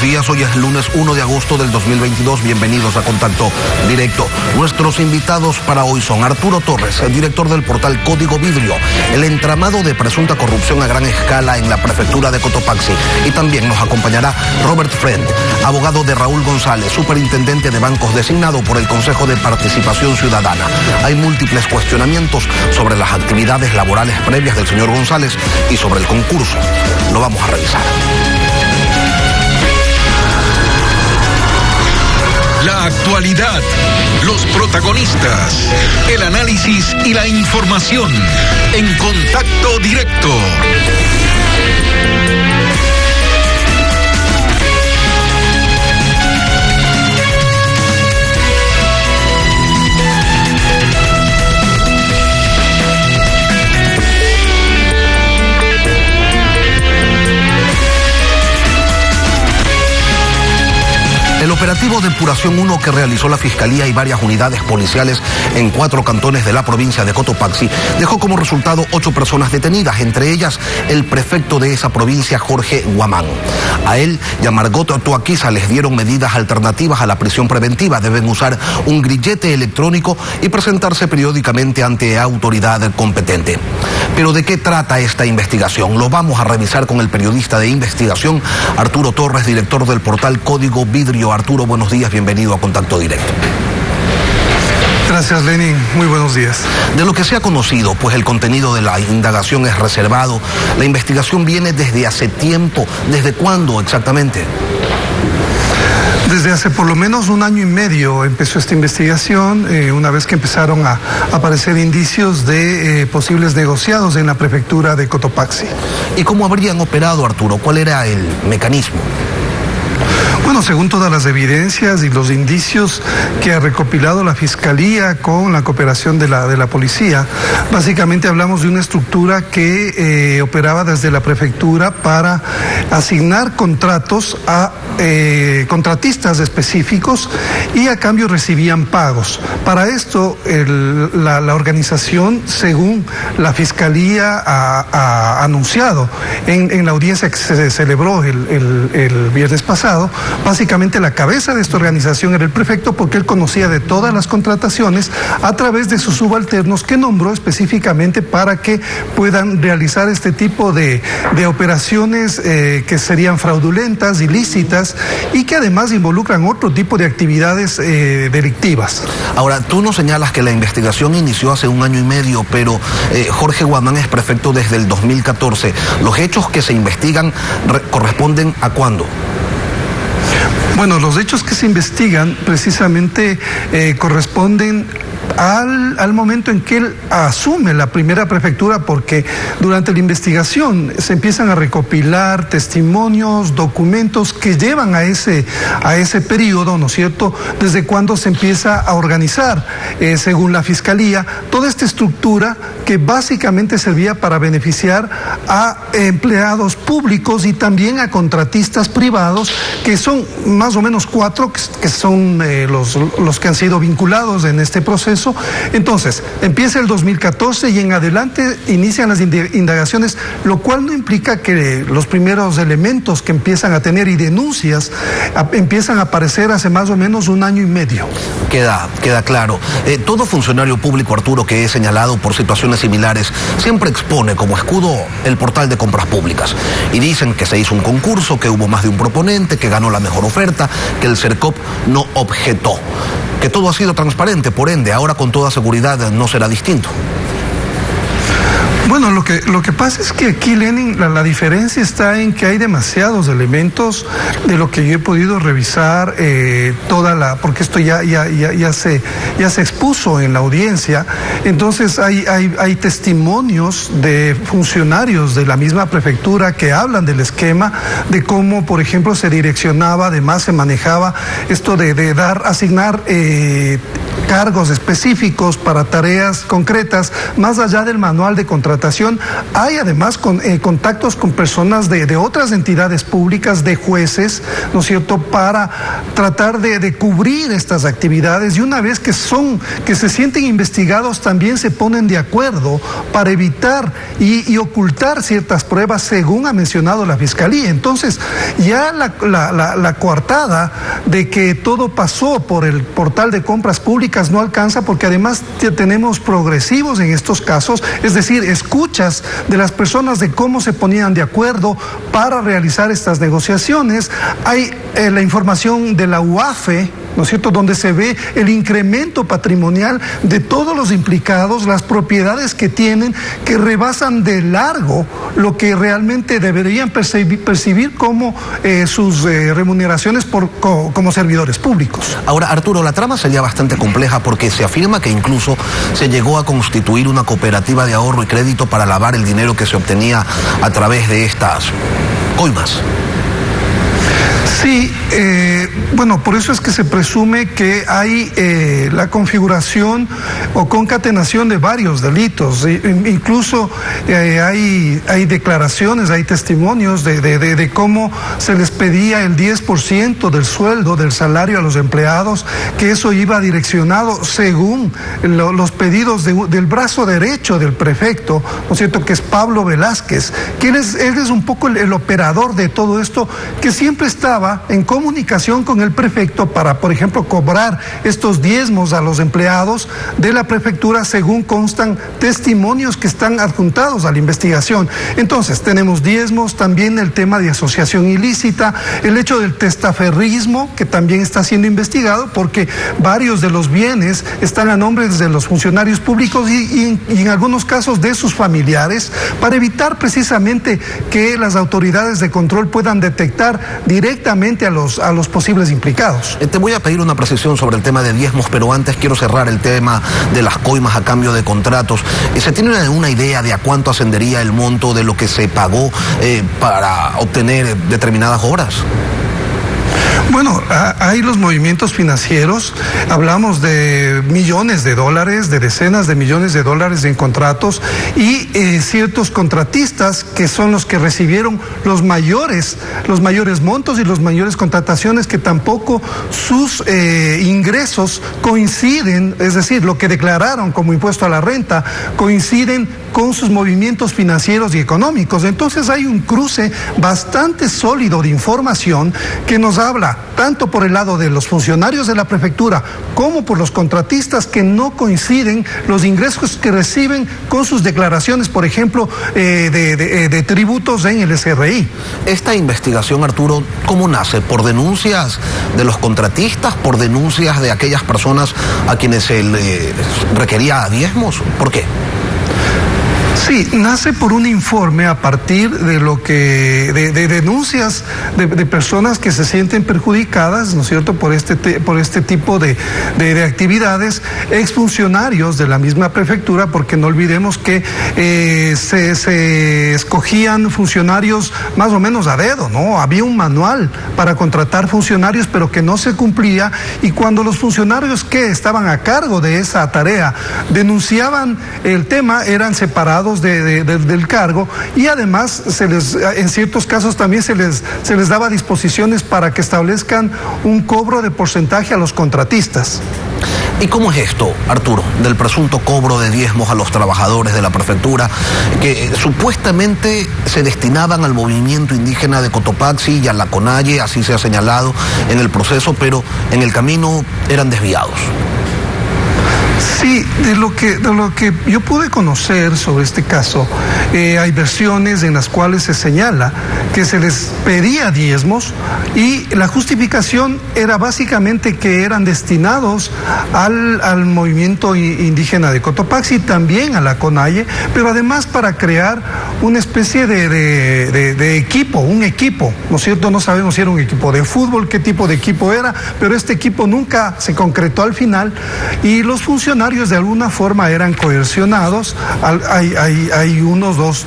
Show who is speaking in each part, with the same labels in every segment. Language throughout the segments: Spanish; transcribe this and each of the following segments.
Speaker 1: días, hoy es lunes 1 de agosto del 2022, bienvenidos a Contacto Directo. Nuestros invitados para hoy son Arturo Torres, el director del portal Código Vidrio, el entramado de presunta corrupción a gran escala en la prefectura de Cotopaxi, y también nos acompañará Robert Friend, abogado de Raúl González, superintendente de bancos designado por el Consejo de Participación Ciudadana. Hay múltiples cuestionamientos sobre las actividades laborales previas del señor González y sobre el concurso. Lo vamos a revisar.
Speaker 2: La actualidad, los protagonistas, el análisis y la información en Contacto Directo.
Speaker 1: El operativo Depuración 1 que realizó la Fiscalía y varias unidades policiales en 4 cantones de la provincia de Cotopaxi dejó como resultado 8 personas detenidas, entre ellas el prefecto de esa provincia, Jorge Guamán. A él y a Margot Toaquiza les dieron medidas alternativas a la prisión preventiva. Deben usar un grillete electrónico y presentarse periódicamente ante autoridad competente. Pero ¿de qué trata esta investigación? Lo vamos a revisar con el periodista de investigación Arturo Torres, director del portal Código Vidrio. Arturo, buenos días, bienvenido a Contacto Directo.
Speaker 3: Gracias, Lenin. Muy buenos días.
Speaker 1: De lo que se ha conocido, pues el contenido de la indagación es reservado. La investigación viene desde hace tiempo. ¿Desde cuándo exactamente?
Speaker 3: Desde hace por lo menos 1 año y medio empezó esta investigación, una vez que empezaron a aparecer indicios de posibles negociados en la prefectura de Cotopaxi.
Speaker 1: ¿Y cómo habrían operado, Arturo? ¿Cuál era el mecanismo?
Speaker 3: Bueno, según todas las evidencias y los indicios que ha recopilado la Fiscalía con la cooperación de la policía, básicamente hablamos de una estructura que operaba desde la prefectura para asignar contratos a contratistas específicos y a cambio recibían pagos. Para esto, la organización, según la Fiscalía ha anunciado en la audiencia que se celebró el viernes pasado, básicamente la cabeza de esta organización era el prefecto, porque él conocía de todas las contrataciones a través de sus subalternos que nombró específicamente para que puedan realizar este tipo de operaciones que serían fraudulentas, ilícitas y que además involucran otro tipo de actividades delictivas.
Speaker 1: Ahora, tú nos señalas que la investigación inició hace 1 año y medio, pero Jorge Guamán es prefecto desde el 2014. ¿Los hechos que se investigan corresponden a cuándo?
Speaker 3: Bueno, los hechos que se investigan precisamente corresponden al momento en que él asume la primera prefectura, porque durante la investigación se empiezan a recopilar testimonios, documentos que llevan a ese periodo, ¿no es cierto?, desde cuando se empieza a organizar, según la Fiscalía, toda esta estructura que básicamente servía para beneficiar a empleados públicos y también a contratistas privados, que son más o menos 4, que son los que han sido vinculados en este proceso. Entonces, empieza el 2014 y en adelante inician las indagaciones, lo cual no implica que los primeros elementos que empiezan a tener y denuncias empiezan a aparecer hace más o menos 1 año y medio.
Speaker 1: Queda claro. Todo funcionario público, Arturo, que es señalado por situaciones similares, siempre expone como escudo el portal de compras públicas. Y dicen que se hizo un concurso, que hubo más de un proponente, que ganó la mejor oferta, que el CERCOP no objetó. Que todo ha sido transparente, por ende, ahora con toda seguridad no será distinto.
Speaker 3: Bueno, lo que pasa es que aquí, Lenin, la diferencia está en que hay demasiados elementos de lo que yo he podido revisar, porque esto ya se expuso en la audiencia. Entonces hay testimonios de funcionarios de la misma prefectura que hablan del esquema, de cómo, por ejemplo, se direccionaba, además se manejaba esto de asignar cargos específicos para tareas concretas, más allá del manual de contratación contratación. Hay además contactos con personas de otras entidades públicas, de jueces, ¿no es cierto?, para tratar de cubrir estas actividades, y una vez que se sienten investigados, también se ponen de acuerdo para evitar y ocultar ciertas pruebas, según ha mencionado la Fiscalía. Entonces, ya la coartada de que todo pasó por el portal de compras públicas no alcanza, porque además tenemos progresivos en estos casos, es decir, escuchas de las personas de cómo se ponían de acuerdo para realizar estas negociaciones. Hay la información de la UAFE, ¿no es cierto?, donde se ve el incremento patrimonial de todos los implicados, las propiedades que tienen, que rebasan de largo lo que realmente deberían percibir como sus remuneraciones como servidores públicos.
Speaker 1: Ahora, Arturo, la trama sería bastante compleja, porque se afirma que incluso se llegó a constituir una cooperativa de ahorro y crédito para lavar el dinero que se obtenía a través de estas coimas.
Speaker 3: Sí, bueno, por eso es que se presume que hay la configuración o concatenación de varios delitos. Incluso hay declaraciones, hay testimonios de cómo se les pedía el 10% del sueldo, del salario a los empleados, que eso iba direccionado según los pedidos del brazo derecho del prefecto, ¿no es cierto?, que es Pablo Velázquez, que él es un poco el operador de todo esto, que siempre estaba en comunicación con el prefecto para, por ejemplo, cobrar estos diezmos a los empleados de la prefectura, según constan testimonios que están adjuntados a la investigación. Entonces, tenemos diezmos, también el tema de asociación ilícita, el hecho del testaferrismo, que también está siendo investigado, porque varios de los bienes están a nombre de los funcionarios públicos y en algunos casos de sus familiares, para evitar precisamente que las autoridades de control puedan detectar directamente a los posibles implicados.
Speaker 1: Te voy a pedir una precisión sobre el tema de diezmos, pero antes quiero cerrar el tema de las coimas a cambio de contratos. ¿Se tiene una idea de a cuánto ascendería el monto de lo que se pagó para obtener determinadas obras?
Speaker 3: Bueno, hay los movimientos financieros, hablamos de millones de dólares, de decenas de millones de dólares en contratos, y ciertos contratistas que son los que recibieron los mayores montos y las mayores contrataciones, que tampoco sus ingresos coinciden, es decir, lo que declararon como impuesto a la renta coinciden con sus movimientos financieros y económicos. Entonces hay un cruce bastante sólido de información que nos habla tanto por el lado de los funcionarios de la prefectura como por los contratistas, que no coinciden los ingresos que reciben con sus declaraciones, por ejemplo, de tributos en el SRI.
Speaker 1: Esta investigación, Arturo, ¿cómo nace? ¿Por denuncias de los contratistas? ¿Por denuncias de aquellas personas a quienes se les requería diezmos? ¿Por qué?
Speaker 3: Sí, nace por un informe a partir de de denuncias de personas que se sienten perjudicadas, ¿no es cierto?, por este tipo de actividades, exfuncionarios de la misma prefectura, porque no olvidemos que se escogían funcionarios más o menos a dedo, ¿no? Había un manual para contratar funcionarios, pero que no se cumplía, y cuando los funcionarios que estaban a cargo de esa tarea denunciaban el tema, eran separados del cargo, y además en ciertos casos también se les daba disposiciones para que establezcan un cobro de porcentaje a los contratistas.
Speaker 1: ¿Y cómo es esto, Arturo, del presunto cobro de diezmos a los trabajadores de la prefectura que supuestamente se destinaban al movimiento indígena de Cotopaxi y a la CONAIE, así se ha señalado en el proceso, pero en el camino eran desviados?
Speaker 3: Sí, de lo que yo pude conocer sobre este caso, hay versiones en las cuales se señala que se les pedía diezmos, y la justificación era básicamente que eran destinados al movimiento indígena de Cotopaxi, también a la CONAIE, pero además para crear una especie de equipo, un equipo, ¿no es cierto? No sabemos si era un equipo de fútbol, qué tipo de equipo era, pero este equipo nunca se concretó al final, y los funcionarios funcionarios de alguna forma eran coercionados. Hay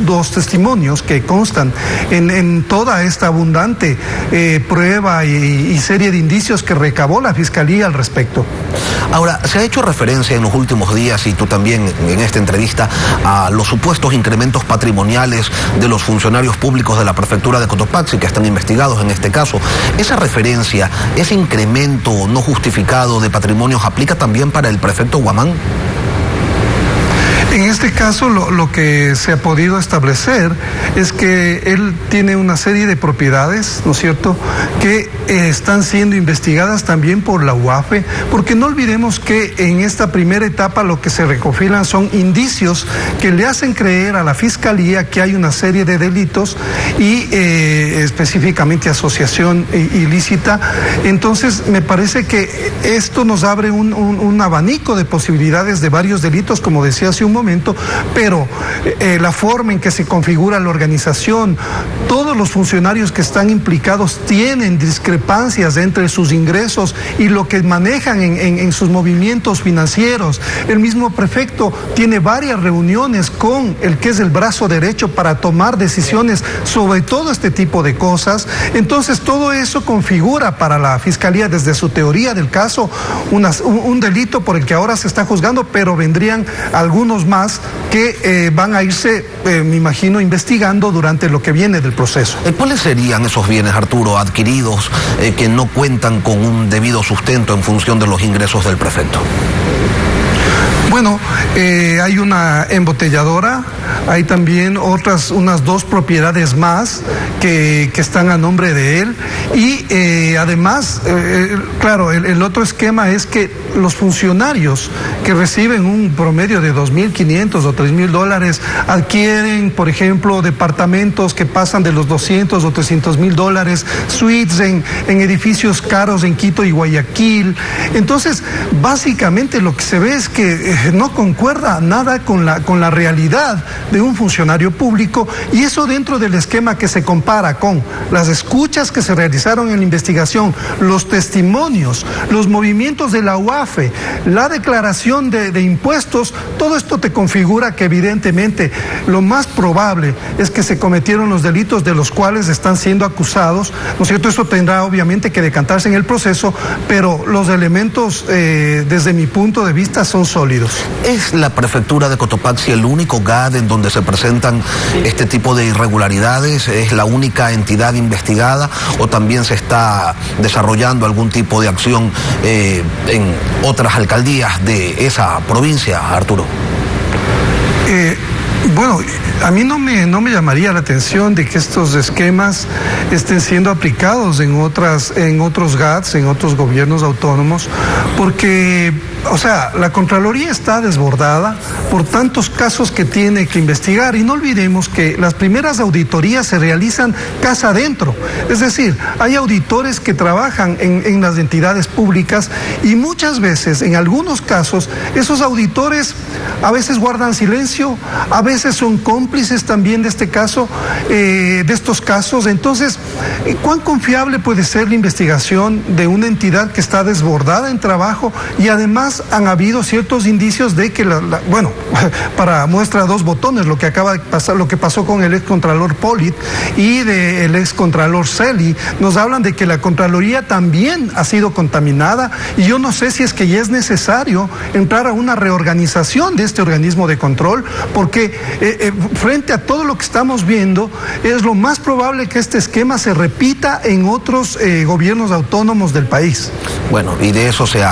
Speaker 3: dos testimonios que constan en toda esta abundante prueba y serie de indicios que recabó la Fiscalía al respecto.
Speaker 1: Ahora, se ha hecho referencia en los últimos días, y tú también en esta entrevista, a los supuestos incrementos patrimoniales de los funcionarios públicos de la prefectura de Cotopaxi que están investigados en este caso. ¿Esa referencia, ese incremento no justificado de patrimonios aplica también para el prefecto Guamán?
Speaker 3: En este caso, lo que se ha podido establecer es que él tiene una serie de propiedades, ¿no es cierto?, que están siendo investigadas también por la UAFE, porque no olvidemos que en esta primera etapa lo que se recopilan son indicios que le hacen creer a la Fiscalía que hay una serie de delitos y específicamente asociación ilícita. Entonces, me parece que esto nos abre un abanico de posibilidades de varios delitos, como decía hace un momento, pero la forma en que se configura la organización, todos los funcionarios que están implicados tienen discrepancias entre sus ingresos y lo que manejan en sus movimientos financieros. El mismo prefecto tiene varias reuniones con el que es el brazo derecho para tomar decisiones sobre todo este tipo de cosas. Entonces, todo eso configura para la Fiscalía, desde su teoría del caso, un delito por el que ahora se está juzgando, pero vendrían algunos más que van a irse, me imagino, investigando durante lo que viene del proceso.
Speaker 1: ¿Cuáles serían esos bienes, Arturo, adquiridos que no cuentan con un debido sustento en función de los ingresos del prefecto?
Speaker 3: Bueno, hay una embotelladora, hay también unas 2 propiedades más que están a nombre de él, y además, claro, el otro esquema es que los funcionarios que reciben un promedio de $2.500 o $3.000 adquieren, por ejemplo, departamentos que pasan de los $200 o $300.000, suites en edificios caros en Quito y Guayaquil. Entonces, básicamente lo que se ve es que no concuerda nada con la realidad de un funcionario público, y eso dentro del esquema que se compara con las escuchas que se realizaron en la investigación, los testimonios, los movimientos de la UAFE, la declaración de impuestos. Todo esto te configura que evidentemente lo más probable es que se cometieron los delitos de los cuales están siendo acusados, ¿no es cierto? Eso tendrá obviamente que decantarse en el proceso, pero los elementos desde mi punto de vista son sólidos.
Speaker 1: ¿Es la prefectura de Cotopaxi el único GAD en donde se presentan este tipo de irregularidades? ¿Es la única entidad investigada o también se está desarrollando algún tipo de acción en otras alcaldías de esa provincia, Arturo?
Speaker 3: Bueno, a mí no me llamaría la atención de que estos esquemas estén siendo aplicados en otros GATS, en otros gobiernos autónomos, porque, o sea, la Contraloría está desbordada por tantos casos que tiene que investigar, y no olvidemos que las primeras auditorías se realizan casa adentro, es decir, hay auditores que trabajan en las entidades públicas, y muchas veces, en algunos casos, esos auditores a veces guardan silencio, a veces son cómplices también de este caso, de estos casos. Entonces, ¿cuán confiable puede ser la investigación de una entidad que está desbordada en trabajo? Y además han habido ciertos indicios de que, bueno, para muestra 2 botones, lo que acaba de pasar, lo que pasó con el excontralor Polit y del excontralor Celi, nos hablan de que la Contraloría también ha sido contaminada, y yo no sé si es que ya es necesario entrar a una reorganización de este organismo de control, porque frente a todo lo que estamos viendo, es lo más probable que este esquema se repita en otros gobiernos autónomos del país.
Speaker 1: Bueno, y de eso se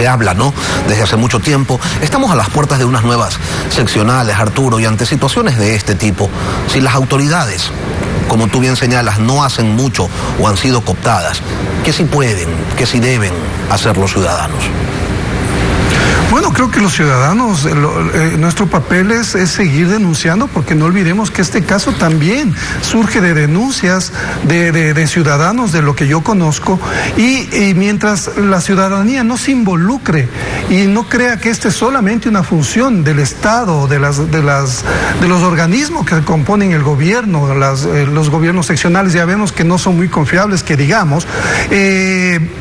Speaker 1: habla, ¿no?, desde hace mucho tiempo. Estamos a las puertas de unas nuevas seccionales, Arturo, y ante situaciones de este tipo, si las autoridades, como tú bien señalas, no hacen mucho o han sido cooptadas, ¿qué sí pueden, qué sí deben hacer los ciudadanos?
Speaker 3: Bueno, creo que los ciudadanos, nuestro papel es seguir denunciando, porque no olvidemos que este caso también surge de denuncias de ciudadanos, de lo que yo conozco, y mientras la ciudadanía no se involucre y no crea que esta es solamente una función del Estado, de los organismos que componen el gobierno, los gobiernos seccionales, ya vemos que no son muy confiables, que digamos,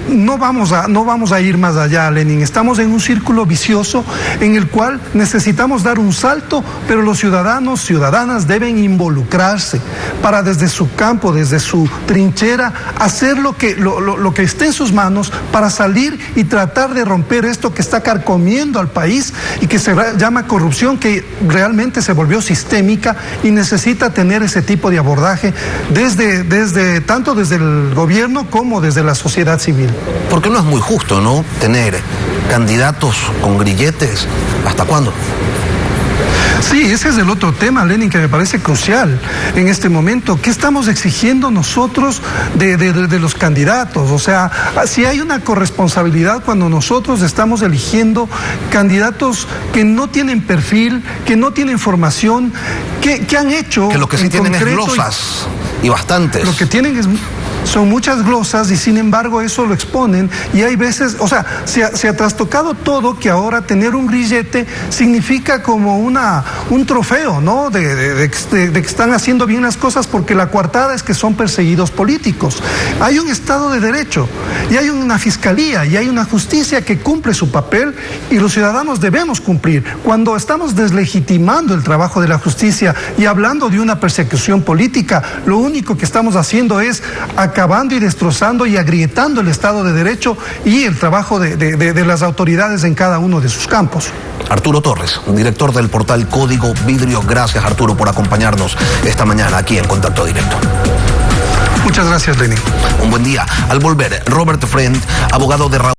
Speaker 3: no vamos a ir más allá, Lenin. Estamos en un círculo vicioso vicioso en el cual necesitamos dar un salto, pero los ciudadanos, ciudadanas deben involucrarse para desde su campo, desde su trinchera, hacer lo que esté en sus manos para salir y tratar de romper esto que está carcomiendo al país y que se llama corrupción, que realmente se volvió sistémica y necesita tener ese tipo de abordaje tanto desde el gobierno como desde la sociedad civil.
Speaker 1: Porque no es muy justo, ¿no?, tener candidatos con grilletes. ¿Hasta cuándo?
Speaker 3: Sí, ese es el otro tema, Lenin, que me parece crucial en este momento. ¿Qué estamos exigiendo nosotros de los candidatos? O sea, si hay una corresponsabilidad cuando nosotros estamos eligiendo candidatos que no tienen perfil, que no tienen formación, que han hecho...
Speaker 1: Que lo que sí tienen es glosas y bastantes.
Speaker 3: Lo que tienen son muchas glosas y sin embargo eso lo exponen y hay veces, o sea, se ha trastocado todo, que ahora tener un grillete significa como un trofeo, ¿no? De que están haciendo bien las cosas, porque la coartada es que son perseguidos políticos. Hay un Estado de Derecho y hay una fiscalía y hay una justicia que cumple su papel y los ciudadanos debemos cumplir. Cuando estamos deslegitimando el trabajo de la justicia y hablando de una persecución política, lo único que estamos haciendo es acabando y destrozando y agrietando el Estado de Derecho y el trabajo de las autoridades en cada uno de sus campos.
Speaker 1: Arturo Torres, director del portal Código Vidrio. Gracias, Arturo, por acompañarnos esta mañana aquí en Contacto Directo.
Speaker 3: Muchas gracias, Lenin.
Speaker 1: Un buen día. Al volver, Robert Friend, abogado de Raúl